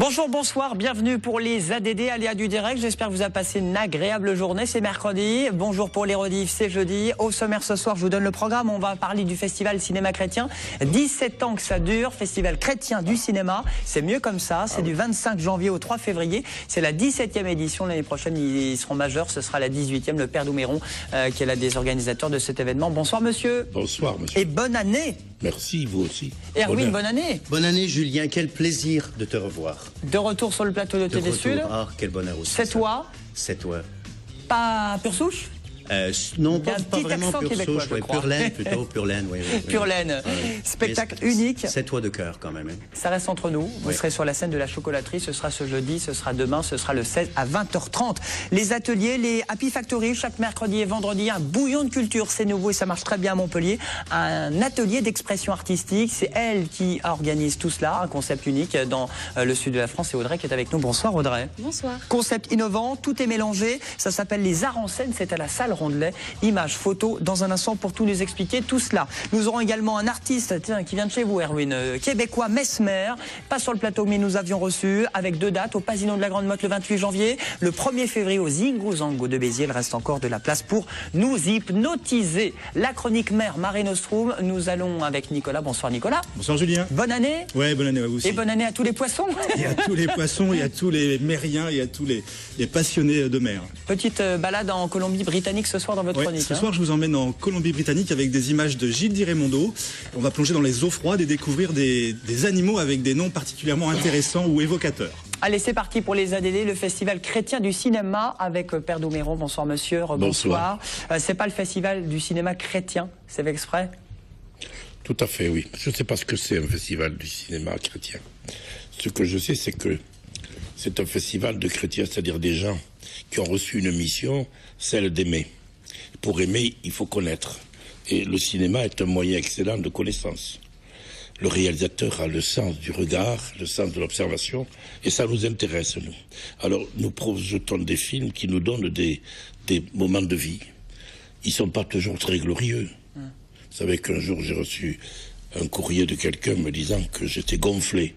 Bonjour, bonsoir, bienvenue pour les ADD, Aléas du direct. J'espère que vous avez passé une agréable journée. C'est mercredi. Bonjour pour les rediffs, c'est jeudi. Au sommaire ce soir, je vous donne le programme. On va parler du festival cinéma chrétien. 17 ans que ça dure, festival chrétien du cinéma. C'est mieux comme ça. C'est du 25 janvier au 3 février. C'est la 17e édition. L'année prochaine, ils seront majeurs. Ce sera la 18e. Le père Douméron, qui est l'un des organisateurs de cet événement. Bonsoir, monsieur. Bonsoir, monsieur. Et bonne année. Merci, vous aussi. Erwin, bonne année. Bonne année, Julien. Quel plaisir de te revoir. De retour sur le plateau de TV Sud. Ah, quel bonheur aussi. C'est toi. C'est toi. Pas pure souche? Non, Il y a pas un petit vraiment accent pure québécois, souche, je crois. pure laine plutôt, pure laine, oui. Pure laine. Spectacle unique. C'est toi de cœur quand même. Hein. Ça reste entre nous. Vous serez sur la scène de la chocolaterie. Ce sera ce jeudi, ce sera demain, ce sera le 16 à 20h30. Les ateliers, les Happy Factory, chaque mercredi et vendredi, un bouillon de culture, c'est nouveau et ça marche très bien à Montpellier. Un atelier d'expression artistique. C'est elle qui organise tout cela, un concept unique dans le sud de la France. C'est Audrey qui est avec nous. Bonsoir Audrey. Bonsoir. Concept innovant, tout est mélangé. Ça s'appelle les arts en scène. C'est à la salle Rondelet. Photo dans un instant pour tout nous expliquer tout cela. Nous aurons également un artiste qui vient de chez vous, Erwin, québécois, Mesmer, pas sur le plateau mais nous avions reçu avec 2 dates au Pasino de la Grande Motte le 28 janvier, le 1er février au Zingo-Zango de Béziers. Il reste encore de la place pour nous hypnotiser. La chronique mère Mare Nostrum, nous allons avec Nicolas. Bonsoir Nicolas. Bonsoir Julien. Bonne année. Ouais, bonne année à vous aussi. Et bonne année à tous les poissons. Il y a tous les poissons, il y a tous les mériens, il y a tous les passionnés de mer. Petite balade en Colombie-Britannique ce soir dans votre chronique. Ce soir, je vous emmène en Colombie-Britannique avec des images de Gilles Di Raimondo. On va plonger dans les eaux froides et découvrir des animaux avec des noms particulièrement intéressants ou évocateurs. Allez, c'est parti pour les ADD, le festival chrétien du cinéma avec Père Douméron. Bonsoir monsieur, bonsoir. C'est pas le festival du cinéma chrétien, c'est fait exprès? Tout à fait, oui. Je ne sais pas ce que c'est un festival du cinéma chrétien. Ce que je sais, c'est que c'est un festival de chrétiens, c'est-à-dire des gens qui ont reçu une mission, celle d'aimer. Pour aimer, il faut connaître. Et le cinéma est un moyen excellent de connaissance. Le réalisateur a le sens du regard, le sens de l'observation, et ça nous intéresse, nous. Alors, nous projetons des films qui nous donnent des moments de vie. Ils ne sont pas toujours très glorieux. Vous savez qu'un jour, j'ai reçu un courrier de quelqu'un me disant que j'étais gonflé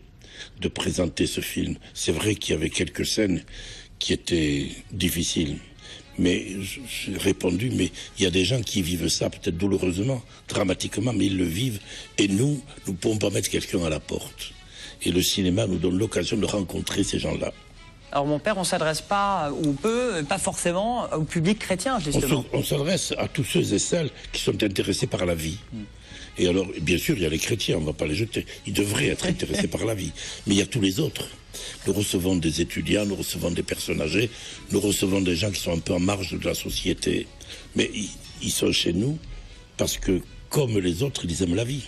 de présenter ce film. C'est vrai qu'il y avait quelques scènes qui étaient difficiles. Mais j'ai répondu, mais il y a des gens qui vivent ça peut-être douloureusement, dramatiquement, mais ils le vivent. Et nous ne pouvons pas mettre quelqu'un à la porte. Et le cinéma nous donne l'occasion de rencontrer ces gens-là. Alors mon père, on ne s'adresse pas, ou pas forcément, au public chrétien, justement. On s'adresse à tous ceux et celles qui sont intéressés par la vie. Et alors, bien sûr, il y a les chrétiens, on ne va pas les jeter. Ils devraient être intéressés par la vie. Mais il y a tous les autres. Nous recevons des étudiants, nous recevons des personnes âgées, nous recevons des gens qui sont un peu en marge de la société. Mais ils sont chez nous parce que, comme les autres, ils aiment la vie.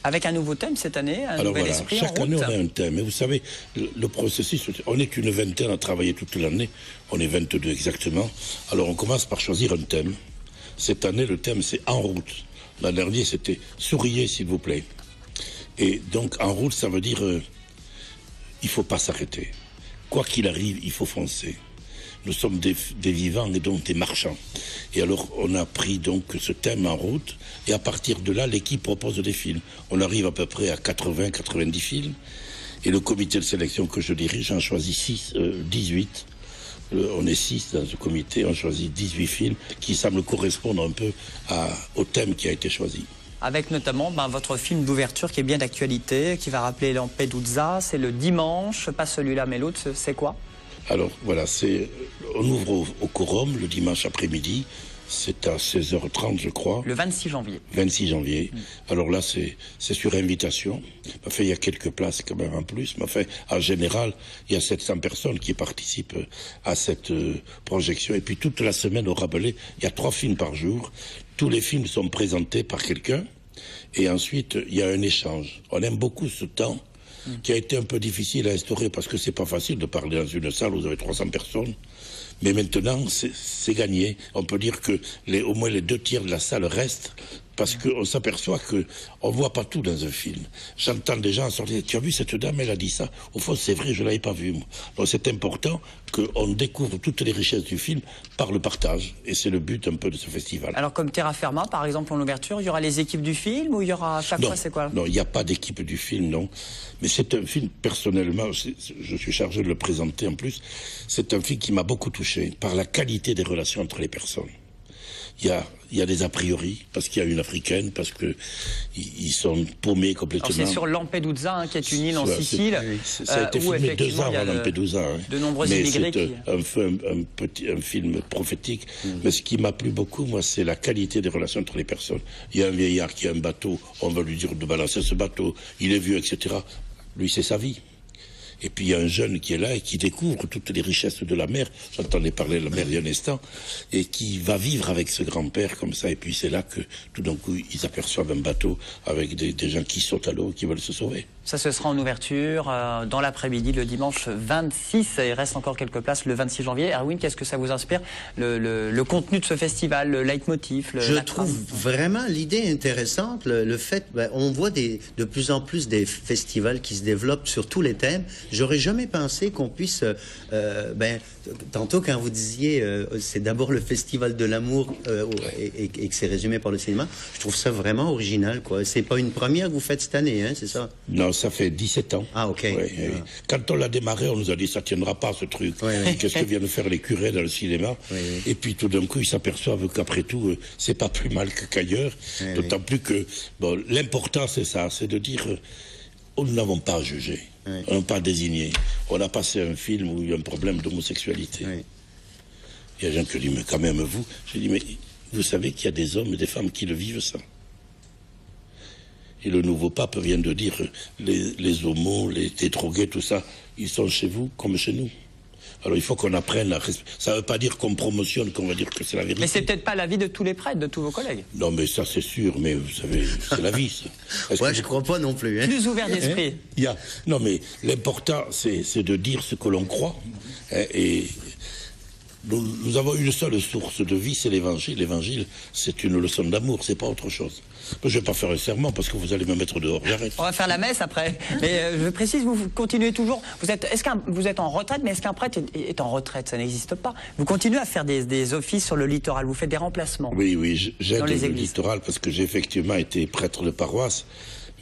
Avec un nouveau thème cette année, un nouvel esprit en route. Chaque année, on a un thème. Et vous savez, le processus, on n'est qu'une vingtaine à travailler toute l'année. On est 22 exactement. Alors, on commence par choisir un thème. Cette année, le thème, c'est « En route ». L'an dernier, c'était « Souriez, s'il vous plaît ». Et donc, en route, ça veut dire il ne faut pas s'arrêter. Quoi qu'il arrive, il faut foncer. Nous sommes des vivants et donc des marchands. Et alors, on a pris donc ce thème en route. Et à partir de là, l'équipe propose des films. On arrive à peu près à 80-90 films. Et le comité de sélection que je dirige en choisit 18. On est 6 dans ce comité, on choisit 18 films qui semblent correspondre un peu au thème qui a été choisi. Avec notamment votre film d'ouverture qui est bien d'actualité, qui va rappeler Lampedusa, c'est le dimanche, pas celui-là mais l'autre, c'est quoi? Alors voilà, on ouvre au Quorum le dimanche après-midi, c'est à 16h30 je crois. Le 26 janvier. 26 janvier. Alors là c'est sur invitation. Enfin, il y a quelques places quand même en plus, mais enfin en général il y a 700 personnes qui participent à cette projection. Et puis toute la semaine au Rabelais, il y a 3 films par jour. Tous les films sont présentés par quelqu'un et ensuite il y a un échange. On aime beaucoup ce temps qui a été un peu difficile à instaurer parce que c'est pas facile de parler dans une salle où vous avez 300 personnes. Mais maintenant, c'est gagné. On peut dire que au moins les 2 tiers de la salle restent Parce qu'on s'aperçoit qu'on ne voit pas tout dans un film. J'entends des gens sortir, tu as vu cette dame, elle a dit ça. Au fond, c'est vrai, je ne l'avais pas vu, moi. Donc c'est important qu'on découvre toutes les richesses du film par le partage. Et c'est le but un peu de ce festival. Alors comme Terra Firma, par exemple, en ouverture, il y aura les équipes du film ou il y aura à chaque fois, c'est quoi? Non, il n'y a pas d'équipe du film, non. Mais c'est un film, personnellement, je suis chargé de le présenter en plus, c'est un film qui m'a beaucoup touché par la qualité des relations entre les personnes. Il y a des a priori, parce qu'il y a une africaine, parce que ils sont paumés complètement. C'est sur Lampedusa, hein, qui est une île en Sicile. Ça a été filmé 2 ans avant Lampedusa. De nombreux immigrés. C'est un film prophétique. Mais ce qui m'a plu beaucoup, moi, c'est la qualité des relations entre les personnes. Il y a un vieillard qui a un bateau, on va lui dire de balancer ce bateau, il est vieux, etc. Lui, c'est sa vie. Et puis il y a un jeune qui est là et qui découvre toutes les richesses de la mer. J'entendais parler de la mer il y a un instant. Et qui va vivre avec ce grand-père comme ça. Et puis c'est là que tout d'un coup ils aperçoivent un bateau avec des gens qui sautent à l'eau, qui veulent se sauver. Ça, ce sera en ouverture dans l'après-midi, le dimanche 26. Il reste encore quelques places le 26 janvier. Erwin, qu'est-ce que ça vous inspire, le contenu de ce festival, le leitmotiv? Je trouve vraiment l'idée intéressante. Le fait, on voit de plus en plus des festivals qui se développent sur tous les thèmes. J'aurais jamais pensé qu'on puisse... tantôt, quand vous disiez c'est d'abord le festival de l'amour et que c'est résumé par le cinéma, je trouve ça vraiment original, quoi. C'est pas une première que vous faites cette année, hein, c'est ça? Non, ça fait 17 ans. Ah, ok. Oui. Quand on l'a démarré, on nous a dit ça tiendra pas, ce truc. Qu'est-ce que viennent faire les curés dans le cinéma? Et puis tout d'un coup, ils s'aperçoivent qu'après tout, c'est pas plus mal qu'ailleurs. D'autant plus que l'important, c'est ça, c'est de dire... nous n'avons pas à juger, on n'a pas à désigner. On a passé un film où il y a un problème d'homosexualité. Il y a des gens qui disent, mais quand même vous. Je dis, mais vous savez qu'il y a des hommes et des femmes qui le vivent, ça. Et le nouveau pape vient de dire, les homos, les drogués, tout ça, ils sont chez vous comme chez nous. Alors il faut qu'on apprenne à... Ça ne veut pas dire qu'on promotionne, qu'on va dire que c'est la vérité. Mais c'est peut-être pas l'avis de tous les prêtres, de tous vos collègues. Non, mais ça c'est sûr, mais vous savez, c'est la vie, ça. Ouais, je crois pas non plus. Hein. Plus ouvert d'esprit. Non, mais l'important, c'est de dire ce que l'on croit. Et nous avons une seule source de vie, c'est l'Évangile. L'Évangile, c'est une leçon d'amour, c'est pas autre chose. Je ne vais pas faire un serment parce que vous allez me mettre dehors. J'arrête. On va faire la messe après. Mais je précise, vous continuez toujours. Est-ce que vous êtes en retraite, mais est-ce qu'un prêtre est en retraite? Ça n'existe pas. Vous continuez à faire des offices sur le littoral. Vous faites des remplacements. Oui, j'aide le littoral parce que j'ai effectivement été prêtre de paroisse.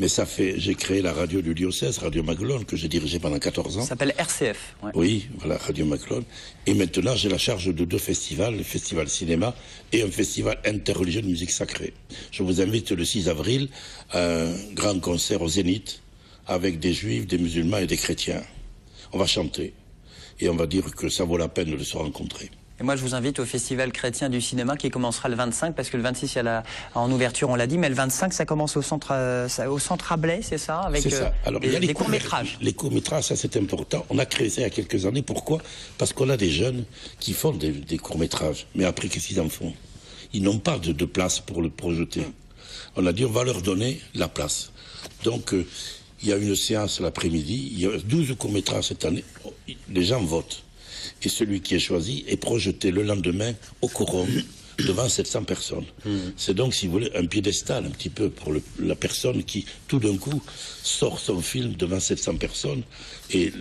Mais j'ai créé la radio du diocèse, Radio Maglone, que j'ai dirigée pendant 14 ans. Ça s'appelle RCF. Ouais. Oui, voilà, Radio Maglone. Et maintenant, j'ai la charge de 2 festivals, le festival cinéma et un festival interreligieux de musique sacrée. Je vous invite le 6 avril à un grand concert au Zénith avec des juifs, des musulmans et des chrétiens. On va chanter et on va dire que ça vaut la peine de se rencontrer. Et moi, je vous invite au Festival chrétien du cinéma qui commencera le 25, parce que le 26, il y a en ouverture, on l'a dit, mais le 25, ça commence au centre Ablay, c'est ça? Avec ça. Alors, des courts-métrages. Les courts-métrages, ça c'est important. On a créé ça il y a quelques années. Pourquoi? Parce qu'on a des jeunes qui font des courts-métrages. Mais après, qu'est-ce qu'ils en font? Ils n'ont pas de place pour le projeter. On a dit, on va leur donner la place. Donc, il y a une séance l'après-midi. Il y a 12 courts-métrages cette année. Les gens votent. Et celui qui est choisi est projeté le lendemain au Corum devant 700 personnes. C'est donc, si vous voulez, un piédestal un petit peu pour la personne qui, tout d'un coup, sort son film devant 700 personnes. Et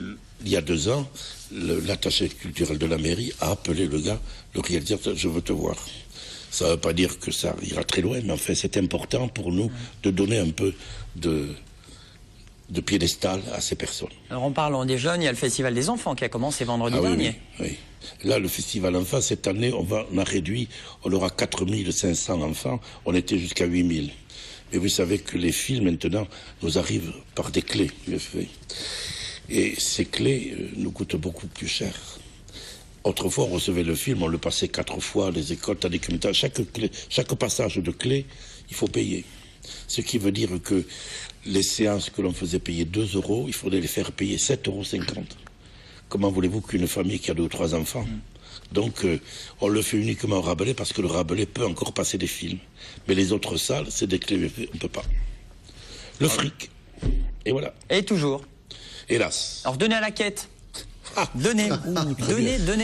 il y a 2 ans, l'attaché culturel de la mairie a appelé le gars, le réalisateur, je veux te voir. Ça ne veut pas dire que ça ira très loin, mais enfin, c'est important pour nous de donner un peu de piédestal à ces personnes. Alors en parlant des jeunes, il y a le Festival des enfants qui a commencé vendredi dernier. Oui. Là, le Festival enfants, cette année, on a réduit, on aura 4500 enfants, on était jusqu'à 8000. Mais vous savez que les films, maintenant, nous arrivent par des clés. Et ces clés nous coûtent beaucoup plus cher. Autrefois, on recevait le film, on le passait 4 fois, les écoles, tandis que maintenant, chaque passage de clé, il faut payer. Ce qui veut dire que les séances que l'on faisait payer 2 €, il faudrait les faire payer 7,50 €. Comment voulez-vous qu'une famille qui a 2 ou 3 enfants Donc, on le fait uniquement au Rabelais parce que le Rabelais peut encore passer des films. Mais les autres salles, c'est des clés, on ne peut pas. Le fric. Et voilà. Et toujours. Hélas. Alors, donnez à la quête. Donnez,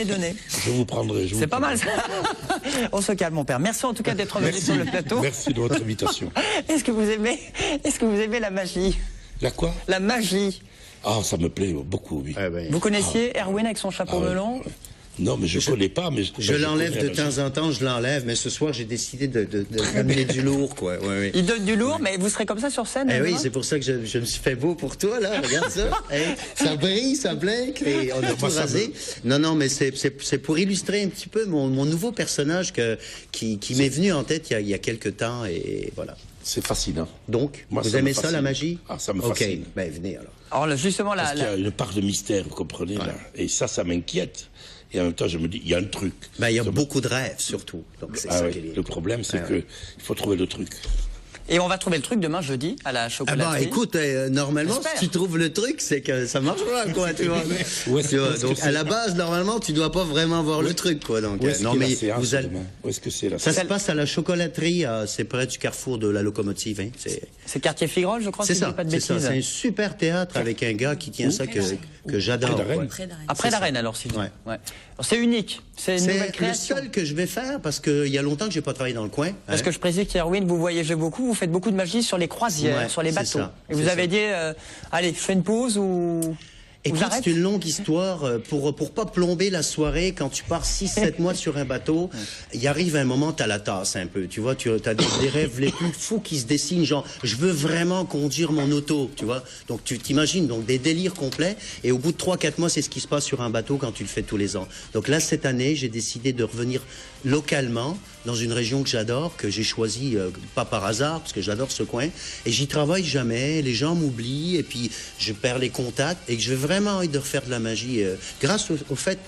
donnez. Je vous prendrai. C'est pas mal ça. On se calme, mon père. Merci en tout cas d'être venu sur le plateau. Merci de votre invitation. Est-ce que vous aimez la magie? La quoi? La magie. Ah, ça me plaît beaucoup, oui. Ah ben, Vous connaissiez Erwin avec son chapeau melon? Non, mais je ne connais pas. Mais je l'enlève connais de la magie. temps en temps, je l'enlève, mais ce soir j'ai décidé d'amener du lourd, quoi. Ouais, ouais. Il donne du lourd, mais vous serez comme ça sur scène? Eh oui, demain? c'est pour ça que je me suis fait beau pour toi, là. Regarde ça. Hey, ça brille, ça blinque, et on a tout rasé. Non, mais c'est pour illustrer un petit peu mon nouveau personnage qui m'est venu en tête il y a quelques temps, et voilà. C'est fascinant. Donc, Moi, vous ça me aimez ça, fascine. la magie? Ah, ça me OK, fascine. ben venez alors. Alors justement, Parce qu'il y a une part de mystère, vous comprenez, là. Et ça m'inquiète. Et en même temps, je me dis, il y a un truc. Ben, il y a Ça me- beaucoup de rêves, surtout. Donc, c'est Ah ça oui, qui est... le problème, c'est que il faut trouver le truc. Et on va trouver le truc demain jeudi à la Ah chocolaterie. bah écoute, normalement, J'espère. si tu trouves le truc, c'est que ça marchera, quoi, tu vois. Ouais, Tu vois, parce que donc, c'est- à la base, normalement, tu dois pas vraiment voir le truc, quoi. Donc, Où est-ce non, qu'il y a mais la séance vous allez... demain? Où est-ce que c'est la Ça séance? se passe à la chocolaterie, c'est près du carrefour de la locomotive, hein. C'est quartier Figuerolles, je crois, C'est si je dis ça, pas de c'est ça. bêtises. C'est un super théâtre avec un gars qui tient ça que j'adore. Près d'Arène. ouais. Après la reine, alors, si je dis. Ouais. Ouais. Alors, c'est unique. C'est une nouvelle C'est le création. seul que je vais faire parce qu'il y a longtemps que j'ai pas travaillé dans le coin. Parce hein. que je précise qu'Erwin, vous voyagez beaucoup, vous faites beaucoup de magie sur les croisières, Ouais, sur les c'est bateaux. ça, Et vous c'est avez ça. dit, allez, je fais une pause ou Écoute, j'arrête? c'est une longue histoire. Pour pas plomber la soirée, quand tu pars 6-7 mois sur un bateau, il arrive un moment, t'as la tasse un peu. Tu vois, tu as des rêves les plus fous qui se dessinent, genre, je veux vraiment conduire mon auto, tu vois. Donc, tu t'imagines, donc, des délires complets. Et au bout de 3-4 mois, c'est ce qui se passe sur un bateau quand tu le fais tous les ans. Donc là, cette année, j'ai décidé de revenir localement dans une région que j'adore, que j'ai choisie pas par hasard, parce que j'adore ce coin. Et j'y travaille jamais, les gens m'oublient, et puis je perds les contacts, et que je veux vraiment envie de refaire de la magie. Grâce au fait,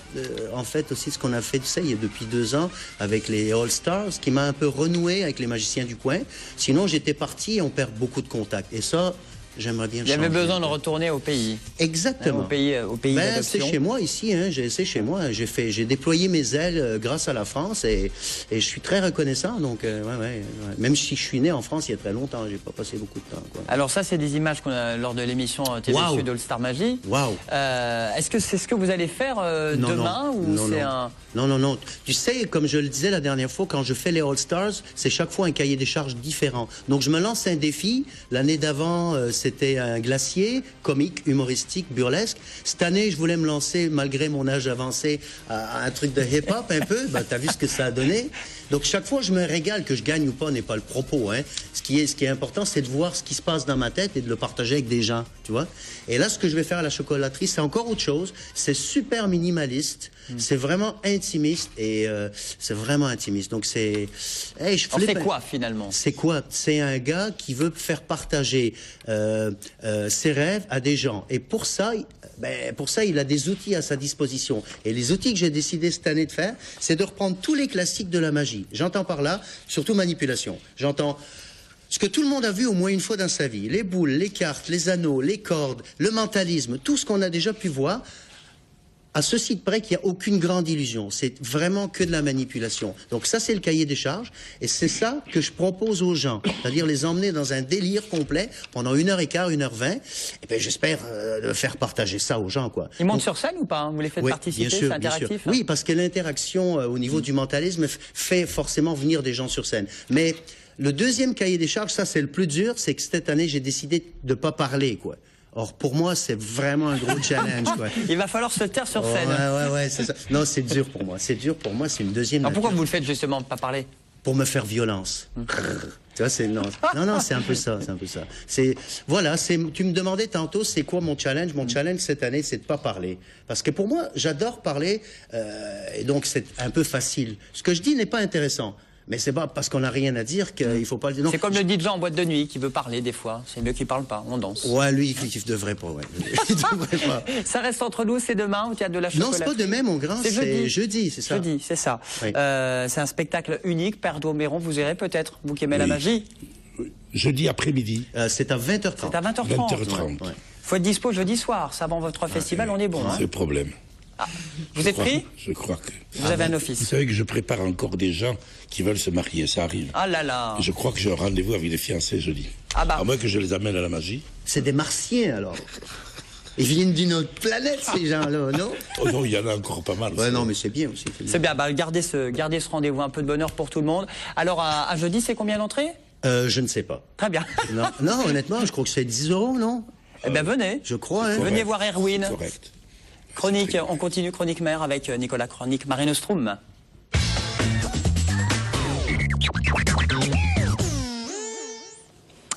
en fait, aussi, ce qu'on a fait, tu sais, il y a depuis 2 ans, avec les All Stars, qui m'a un peu renoué avec les magiciens du coin. Sinon, j'étais parti et on perd beaucoup de contacts. Et ça, j'aimerais bien Il y avait changer. besoin de retourner au pays. Exactement. Au pays Ben, d'adoption. c'est chez moi ici, hein, c'est chez moi. J'ai déployé mes ailes grâce à la France et je suis très reconnaissant. Donc, ouais. Même si je suis né en France il y a très longtemps, j'ai pas passé beaucoup de temps. Quoi. Alors ça, c'est des images qu'on a lors de l'émission TV Waouh. Sud All Star Magie. Waouh. Est-ce que c'est ce que vous allez faire demain ou c'est un... Non. Tu sais, comme je le disais la dernière fois, quand je fais les All Stars, c'est chaque fois un cahier des charges différent. Donc, je me lance un défi. L'année d'avant, c'était un glacier, comique, humoristique, burlesque. Cette année, je voulais me lancer, malgré mon âge avancé, à un truc de hip-hop un peu. Ben, t'as vu ce que ça a donné. Donc, chaque fois, je me régale, que je gagne ou pas n'est pas le propos. Hein. Ce qui est important, c'est de voir ce qui se passe dans ma tête et de le partager avec des gens, tu vois. Et là, ce que je vais faire à la chocolaterie, c'est encore autre chose. C'est super minimaliste. C'est vraiment intimiste et c'est vraiment intimiste. Donc, c'est... Hey, je Alors, flippe c'est un- quoi finalement? C'est quoi? C'est un gars qui veut faire partager ses rêves à des gens. Et pour ça, il a des outils à sa disposition. Et les outils que j'ai décidé cette année de faire, c'est de reprendre tous les classiques de la magie. J'entends par là, surtout manipulation. J'entends ce que tout le monde a vu au moins une fois dans sa vie. Les boules, les cartes, les anneaux, les cordes, le mentalisme, tout ce qu'on a déjà pu voir. À ceci de près qu'il n'y a aucune grande illusion. C'est vraiment que de la manipulation. Donc ça, c'est le cahier des charges. Et c'est ça que je propose aux gens. C'est-à-dire les emmener dans un délire complet pendant 1h15, 1h20. Et bien, j'espère faire partager ça aux gens, quoi. Ils montent Donc, sur scène ou pas hein? Vous les faites oui, participer, bien sûr, c'est bien sûr. interactif hein? Oui, parce que l'interaction au niveau du mentalisme fait forcément venir des gens sur scène. Mais le deuxième cahier des charges, ça c'est le plus dur, c'est que cette année j'ai décidé de pas parler, quoi. Or pour moi c'est vraiment un gros challenge, quoi. Il va falloir se taire sur scène. Ouais, c'est ça. Non, c'est dur pour moi. C'est dur pour moi. C'est une deuxième. Alors pourquoi nature. vous le faites justement, pas parler? Pour me faire violence. Tu vois, c'est non, c'est un peu ça, c'est un peu ça. C'est voilà, c'est. Tu me demandais tantôt, c'est quoi mon challenge? Mon challenge cette année, c'est de pas parler, parce que pour moi, j'adore parler, et donc c'est un peu facile. Ce que je dis n'est pas intéressant. Mais c'est pas parce qu'on n'a rien à dire qu'il faut pas le dire. Non, C'est comme le DJ en boîte de nuit qui veut parler des fois. C'est mieux qu'il parle pas, on danse. Ouais, lui, il devrait pas, ouais. Il devrait pas. Ça reste entre nous, c'est demain au Théâtre de la Non, Chocolaterie. c'est pas demain, mon grand, c'est jeudi, c'est ça. Jeudi, c'est ça. Oui. C'est un spectacle unique. Père Douméron, vous irez peut-être, vous qui aimez la Oui. magie. Jeudi après-midi, C'est à 20h30. C'est à 20h30. 20h30. Ouais. Faut être dispo jeudi soir. Ça avant votre festival, on est bon. C'est Hein. le problème. Vous êtes pris? Je crois que... Vous avez un Vous office. savez que je prépare encore des gens qui veulent se marier, ça arrive. Ah là là. Et je crois que j'ai un rendez-vous avec les fiancés jeudi. Ah bah. À moins que je les amène à la magie. C'est des martiens, alors. Ils viennent d'une autre planète, ces gens-là, non? Oh non, il y en a encore pas mal. Ouais, non, mais c'est bien aussi. C'est bien, bah, gardez ce rendez-vous, un peu de bonheur pour tout le monde. Alors, à jeudi, c'est combien d'entrées? Je ne sais pas. Très bien. Non, honnêtement, je crois que c'est 10 €, non? Eh bien, venez. Je crois, hein. Venez voir Erwin. Correct. Chronique, on continue Chronique Mère avec Nicolas Chronique, Mare Nostrum.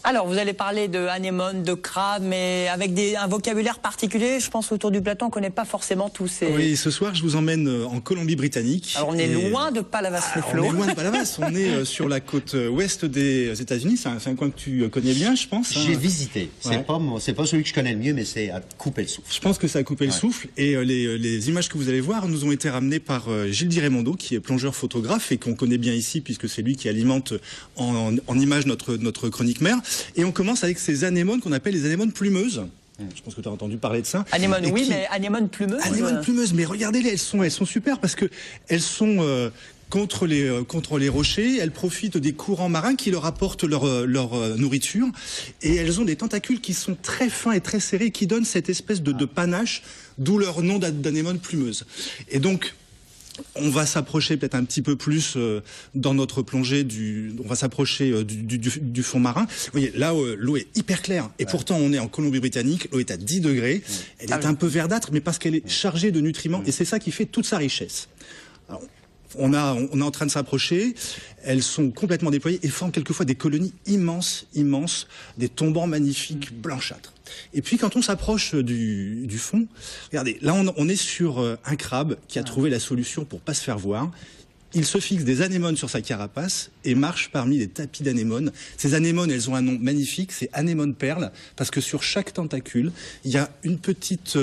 Alors, vous allez parler de anémone, de crabe, mais avec un vocabulaire particulier. Je pense autour du plateau, on ne connaît pas forcément tous ces... Oui, ce soir, je vous emmène en Colombie-Britannique. Alors, on est loin de Palavas-les-Flots. On est loin de Palavas, on est sur la côte ouest des États-Unis. C'est un coin que tu connais bien, je pense. J'ai visité. C'est pas celui que je connais le mieux, mais c'est à couper le souffle. Je pense que ça a coupé le souffle. Et les images que vous allez voir nous ont été ramenées par Gilles Di Raimondo, qui est plongeur-photographe et qu'on connaît bien ici, puisque c'est lui qui alimente en images notre chronique mère. Et on commence avec ces anémones qu'on appelle les anémones plumeuses. Je pense que tu as entendu parler de ça. Anémone, oui, mais anémone plumeuse. Anémone plumeuse, mais regardez-les, elles sont super parce que elles sont contre les rochers, elles profitent des courants marins qui leur apportent leur nourriture et elles ont des tentacules qui sont très fins et très serrés qui donnent cette espèce de panache, d'où leur nom d'anémone plumeuse. Et donc, on va s'approcher peut-être un petit peu plus dans notre plongée on va s'approcher du fond marin. Vous voyez, là, l'eau est hyper claire. Et pourtant, on est en Colombie-Britannique. L'eau est à 10 degrés. Elle est un peu verdâtre, mais parce qu'elle est chargée de nutriments. Et c'est ça qui fait toute sa richesse. Alors, on est en train de s'approcher. Elles sont complètement déployées et forment quelquefois des colonies immenses, des tombants magnifiques, blanchâtres. Et puis quand on s'approche du fond, regardez, là on est sur un crabe qui a trouvé la solution pour pas se faire voir. Il se fixe des anémones sur sa carapace et marche parmi des tapis d'anémones. Ces anémones, elles ont un nom magnifique, c'est anémone perle, parce que sur chaque tentacule, il y a une petite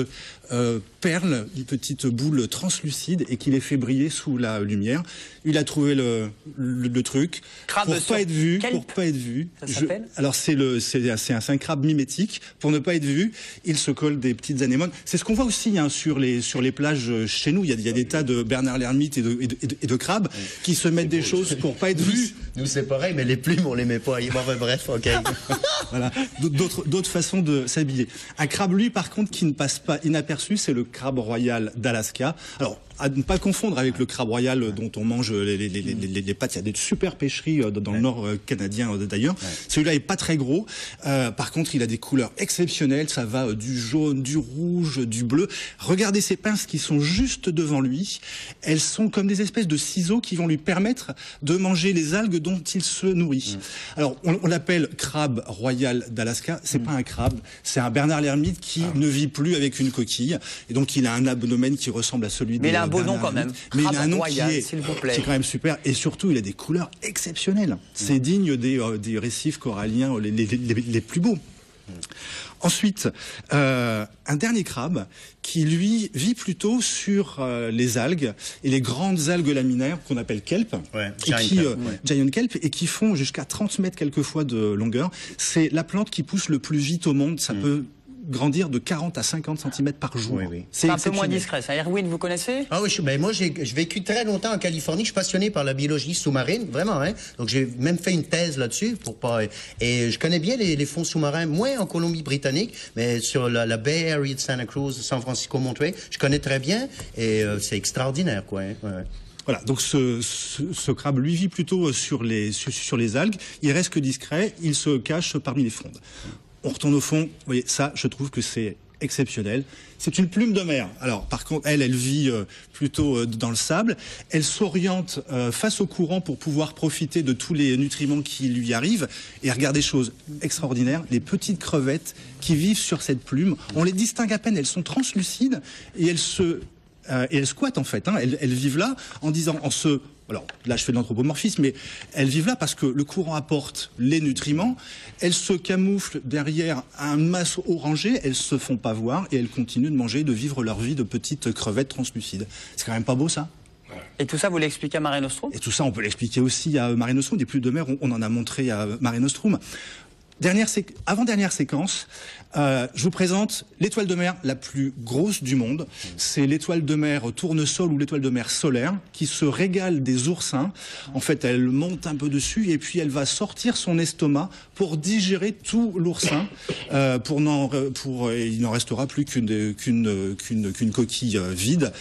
perle, une petite boule translucide et qui les fait briller sous la lumière. Il a trouvé le truc crabe pour pas être vu. Ça s'appelle Alors c'est un crabe mimétique. Pour ne pas être vu, il se colle des petites anémones. C'est ce qu'on voit aussi sur les plages chez nous. Il y a des tas de Bernard l'ermite et de crabes qui se mettent des choses pour pas être vus. Nous c'est pareil, mais les plumes on les met pas. Enfin, bref, ok. Voilà, d'autres façons de s'habiller. Un crabe, lui, par contre, qui ne passe pas inaperçu, c'est le crabe royal d'Alaska. Alors, à ne pas confondre avec le crabe royal dont on mange les pattes. Il y a des super pêcheries dans le nord canadien d'ailleurs. Ouais. Celui-là est pas très gros. Par contre, il a des couleurs exceptionnelles. Ça va du jaune, du rouge, du bleu. Regardez ces pinces qui sont juste devant lui. Elles sont comme des espèces de ciseaux qui vont lui permettre de manger les algues dont il se nourrit. Alors, on l'appelle crabe royal d'Alaska. C'est pas un crabe, c'est un Bernard l'ermite qui ne vit plus avec une coquille. Et donc, il a un abdomen qui ressemble à celui de beau nom quand même. Mais il a un nom royal, qui est quand même super. Et surtout, il a des couleurs exceptionnelles. C'est digne des récifs coralliens les plus beaux. Ensuite, un dernier crabe qui, lui, vit plutôt sur les algues et les grandes algues laminaires qu'on appelle kelp, giant kelp, et qui font jusqu'à 30 mètres quelquefois de longueur. C'est la plante qui pousse le plus vite au monde. Ça peut grandir de 40 à 50 cm par jour. Oui. C'est un peu moins discret, ça. Erwin, vous connaissez? Ah oui, moi j'ai vécu très longtemps en Californie. Je suis passionné par la biologie sous-marine, vraiment. Hein? Donc j'ai même fait une thèse là-dessus et je connais bien les fonds sous-marins, moins en Colombie-Britannique, mais sur la Bay Area de Santa Cruz, San Francisco, Monterey, je connais très bien et c'est extraordinaire, quoi. Hein? Ouais. Voilà, donc ce crabe, lui, vit plutôt sur les algues. Il reste que discret, il se cache parmi les frondes. On retourne au fond. Vous voyez, ça, je trouve que c'est exceptionnel. C'est une plume de mer. Alors, par contre, elle vit plutôt dans le sable. Elle s'oriente face au courant pour pouvoir profiter de tous les nutriments qui lui arrivent. Et regardez, chose extraordinaire, les petites crevettes qui vivent sur cette plume. On les distingue à peine. Elles sont translucides et elles squattent en fait. Hein. Elles vivent là alors là je fais de l'anthropomorphisme, mais elles vivent là parce que le courant apporte les nutriments, elles se camouflent derrière un masseau orangé, elles se font pas voir et elles continuent de manger, de vivre leur vie de petites crevettes translucides. C'est quand même pas beau ça? Et tout ça, vous l'expliquez à Mare Nostrum? Et tout ça, on peut l'expliquer aussi à Mare Nostrum. Des plumes de mer, on en a montré à Mare Nostrum. Avant-dernière séquence, je vous présente l'étoile de mer la plus grosse du monde. C'est l'étoile de mer tournesol ou l'étoile de mer solaire qui se régale des oursins. En fait, elle monte un peu dessus et puis elle va sortir son estomac pour digérer tout l'oursin. Il n'en restera plus qu'une coquille vide.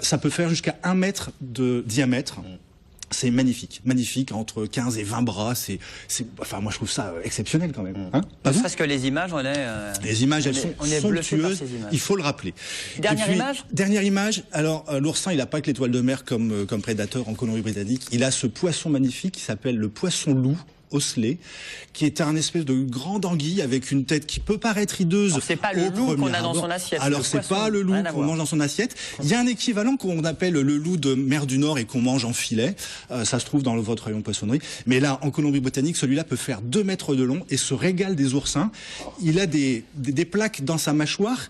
Ça peut faire jusqu'à 1 mètre de diamètre. C'est magnifique, entre 15 et 20 bras, enfin moi je trouve ça exceptionnel quand même. Hein, parce que les images, les images, elles sont somptueuses, il faut le rappeler. Dernière image, alors l'oursin il n'a pas que l'étoile de mer comme prédateur en Colombie-Britannique, il a ce poisson magnifique qui s'appelle le poisson-loup osselet, qui est un espèce de grande anguille avec une tête qui peut paraître hideuse. C'est pas le loup qu'on a dans son assiette. Alors c'est pas le loup qu'on mange dans son assiette. Il y a un équivalent qu'on appelle le loup de mer du Nord et qu'on mange en filet. Ça se trouve dans votre rayon de poissonnerie. Mais là, en Colombie-Britannique, celui-là peut faire 2 mètres de long et se régale des oursins. Il a des plaques dans sa mâchoire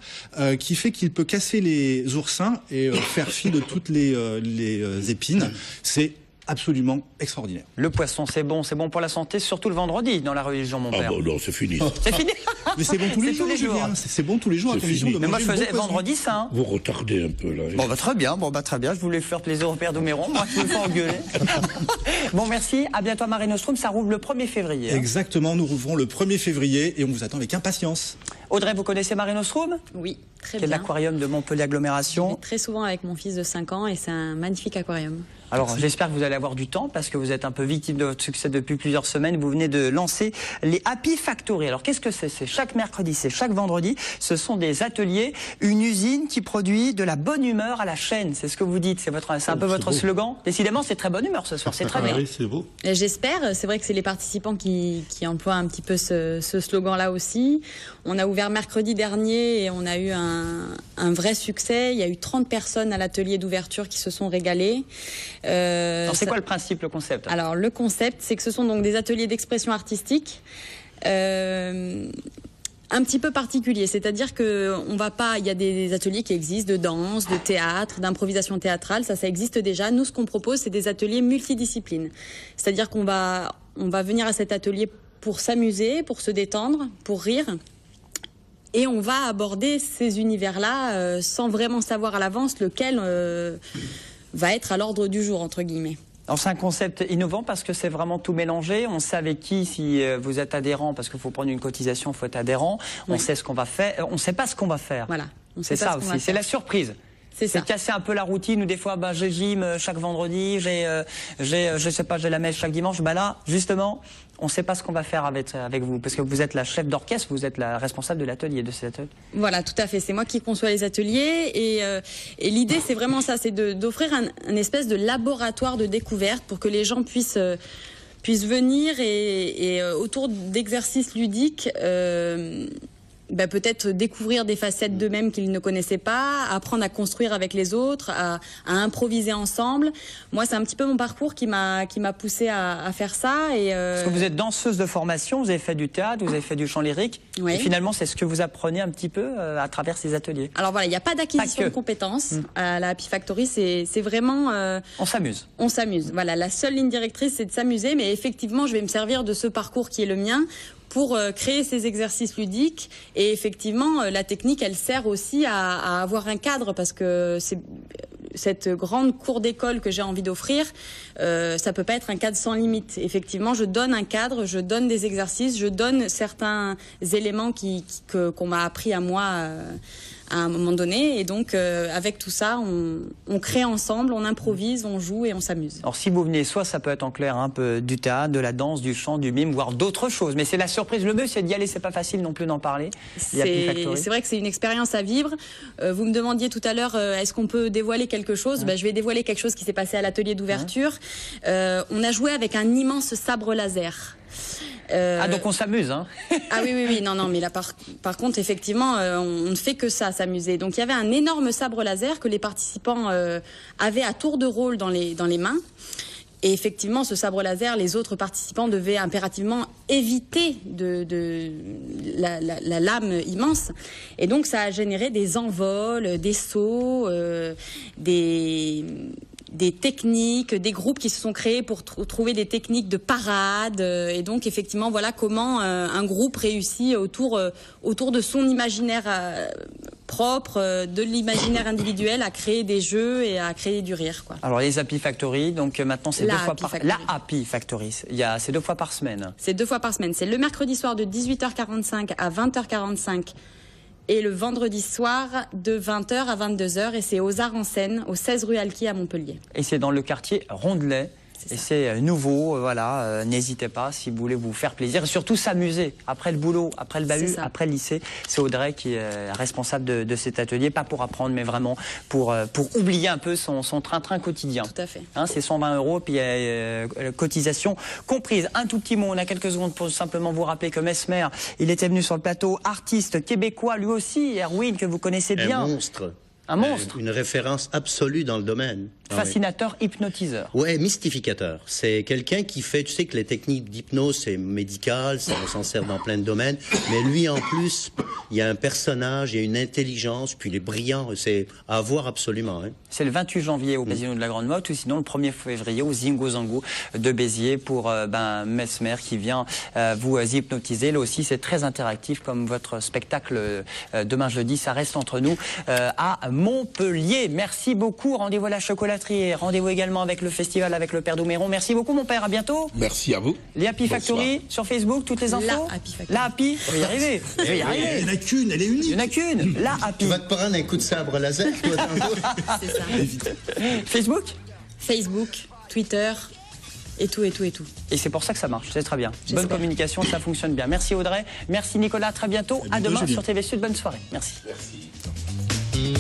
qui fait qu'il peut casser les oursins et faire fi de toutes les épines. C'est absolument extraordinaire. Le poisson, c'est bon pour la santé, surtout le vendredi dans la religion, mon père. Ah bon, non, c'est fini. C'est fini. Mais c'est bon tous les jours, Julien. C'est bon tous les jours à condition de manger. Mais moi, je faisais vendredi saint. Vous retardez un peu, là. Très bien. Je voulais faire plaisir au père d'Oméron. Moi, je me fais engueuler. Bon, merci. À bientôt à Mare Nostrum. Ça rouvre le 1er février. Exactement. Nous rouvrons le 1er février et on vous attend avec impatience. Audrey, vous connaissez Mare Nostrum? Oui, très bien. C'est l'aquarium de Montpellier Agglomération. Je vais très souvent avec mon fils de 5 ans et c'est un magnifique aquarium. Alors j'espère que vous allez avoir du temps parce que vous êtes un peu victime de votre succès depuis plusieurs semaines. Vous venez de lancer les Happy Factory. Alors qu'est-ce que c'est? C'est chaque mercredi, c'est chaque vendredi. Ce sont des ateliers, une usine qui produit de la bonne humeur à la chaîne. C'est ce que vous dites. C'est un peu votre slogan. Décidément, c'est très bonne humeur ce soir. C'est très bien. Oui, c'est beau. J'espère. C'est vrai que c'est les participants qui emploient un petit peu ce slogan-là aussi. On a ouvert mercredi dernier et on a eu un vrai succès. Il y a eu 30 personnes à l'atelier d'ouverture qui se sont régalées. C'est quoi le principe, le concept? Alors le concept, c'est que ce sont donc des ateliers d'expression artistique un petit peu particuliers, c'est-à-dire que on va pas, il y a des ateliers qui existent de danse, de théâtre, d'improvisation théâtrale, ça existe déjà. Nous, ce qu'on propose, c'est des ateliers multidisciplines, c'est-à-dire qu'on va venir à cet atelier pour s'amuser, pour se détendre, pour rire. Et on va aborder ces univers-là sans vraiment savoir à l'avance lequel va être à l'ordre du jour, entre guillemets. Alors c'est un concept innovant parce que c'est vraiment tout mélangé. On sait avec qui, si vous êtes adhérent, parce qu'il faut prendre une cotisation, il faut être adhérent. Oui. On sait ce qu'on va faire. On ne sait pas ce qu'on va faire. Voilà. C'est ça aussi. C'est la surprise. C'est casser un peu la routine où des fois, j'ai gym chaque vendredi, je sais pas, j'ai la messe chaque dimanche. Là, justement, on ne sait pas ce qu'on va faire avec vous, parce que vous êtes la chef d'orchestre, vous êtes la responsable de l'atelier, de cet atelier. Voilà, tout à fait. C'est moi qui conçois les ateliers et l'idée, c'est vraiment ça, c'est d'offrir un espèce de laboratoire de découverte pour que les gens puissent venir et autour d'exercices ludiques. Peut-être découvrir des facettes d'eux-mêmes qu'ils ne connaissaient pas, apprendre à construire avec les autres, à improviser ensemble. Moi, c'est un petit peu mon parcours qui m'a poussé à faire ça. Parce que vous êtes danseuse de formation, vous avez fait du théâtre, vous avez fait du chant lyrique. Oui. Et finalement, c'est ce que vous apprenez un petit peu à travers ces ateliers. Alors voilà, il n'y a pas d'acquisition de compétences à la Happy Factory. C'est vraiment... On s'amuse. On s'amuse. Voilà, la seule ligne directrice, c'est de s'amuser. Mais effectivement, je vais me servir de ce parcours qui est le mien pour créer ces exercices ludiques. Et effectivement, la technique, elle sert aussi à avoir un cadre, parce que c'est cette grande cour d'école que j'ai envie d'offrir, ça peut pas être un cadre sans limite. Effectivement, je donne un cadre, je donne des exercices, je donne certains éléments qu'on m'a appris à moi à un moment donné, et donc avec tout ça, on crée ensemble, on improvise, on joue et on s'amuse. Alors si vous venez, soit ça peut être en clair un peu du théâtre, de la danse, du chant, du mime, voire d'autres choses, mais c'est la surprise. Le mieux, c'est d'y aller, c'est pas facile non plus d'en parler. C'est vrai que c'est une expérience à vivre. Vous me demandiez tout à l'heure, est-ce qu'on peut dévoiler quelque chose? Je vais dévoiler quelque chose qui s'est passé à l'atelier d'ouverture. On a joué avec un immense sabre laser. Donc on s'amuse, hein. Ah oui, non, mais là par contre, effectivement, on ne fait que ça, s'amuser. Donc il y avait un énorme sabre laser que les participants avaient à tour de rôle dans les mains. Et effectivement, ce sabre laser, les autres participants devaient impérativement éviter la lame immense. Et donc ça a généré des envols, des sauts, des des techniques, des groupes qui se sont créés pour trouver des techniques de parade. Et donc, effectivement, voilà comment un groupe réussit autour de son imaginaire propre, de l'imaginaire individuel, à créer des jeux et à créer du rire, quoi. Alors les Happy Factory, donc maintenant c'est La 2 fois Happy par Factory. la Happy Factory. C'est 2 fois par semaine. C'est 2 fois par semaine. C'est le mercredi soir de 18h45 à 20h45 et le vendredi soir de 20h à 22h. Et c'est aux Arts en Seine, au 16 rue Alki à Montpellier. Et c'est dans le quartier Rondelet. Et c'est nouveau, voilà, n'hésitez pas si vous voulez vous faire plaisir et surtout s'amuser après le boulot, après le bahut, après le lycée. C'est Audrey qui est responsable de cet atelier, pas pour apprendre mais vraiment pour oublier un peu son train-train quotidien. Tout à fait. Hein, c'est 120 €, puis cotisation comprise. Un tout petit mot, on a quelques secondes pour simplement vous rappeler que Mesmer, il était venu sur le plateau, artiste québécois lui aussi, Erwin, que vous connaissez bien. Un monstre. Un monstre. Une référence absolue dans le domaine. Fascinateur, hypnotiseur. Ouais, mystificateur. C'est quelqu'un qui fait, tu sais que les techniques d'hypnose, c'est médical, ça on s'en sert dans plein de domaines, mais lui en plus, il y a un personnage, il y a une intelligence, puis il est brillant, c'est à voir absolument. Hein. C'est le 28 janvier au Casino de la Grande Motte, ou sinon le 1er février au Zingo Zango de Béziers pour Mesmer qui vient vous hypnotiser. Là aussi, c'est très interactif comme votre spectacle demain jeudi, ça reste entre nous à Montpellier. Merci beaucoup, rendez-vous à la chocolaterie et rendez-vous également avec le festival avec le Père Douméron. Merci beaucoup mon père, à bientôt. Merci à vous. Les Happy Factory sur Facebook, toutes les infos. La Happy Factory. La Happy, je vais y arriver. Je vais y arriver. Il n'y en a qu'une, elle est unique. Il n'y en a qu'une, la Happy. Tu vas te prendre un coup de sabre laser, toi, tantôt. C'est ça. Facebook. Facebook, Twitter, et tout. Et c'est pour ça que ça marche, c'est très bien. Bonne J'espère. communication, ça fonctionne bien. Merci Audrey, merci Nicolas, à très bientôt. À demain Julien. sur TV Sud, bonne soirée. Merci. Merci.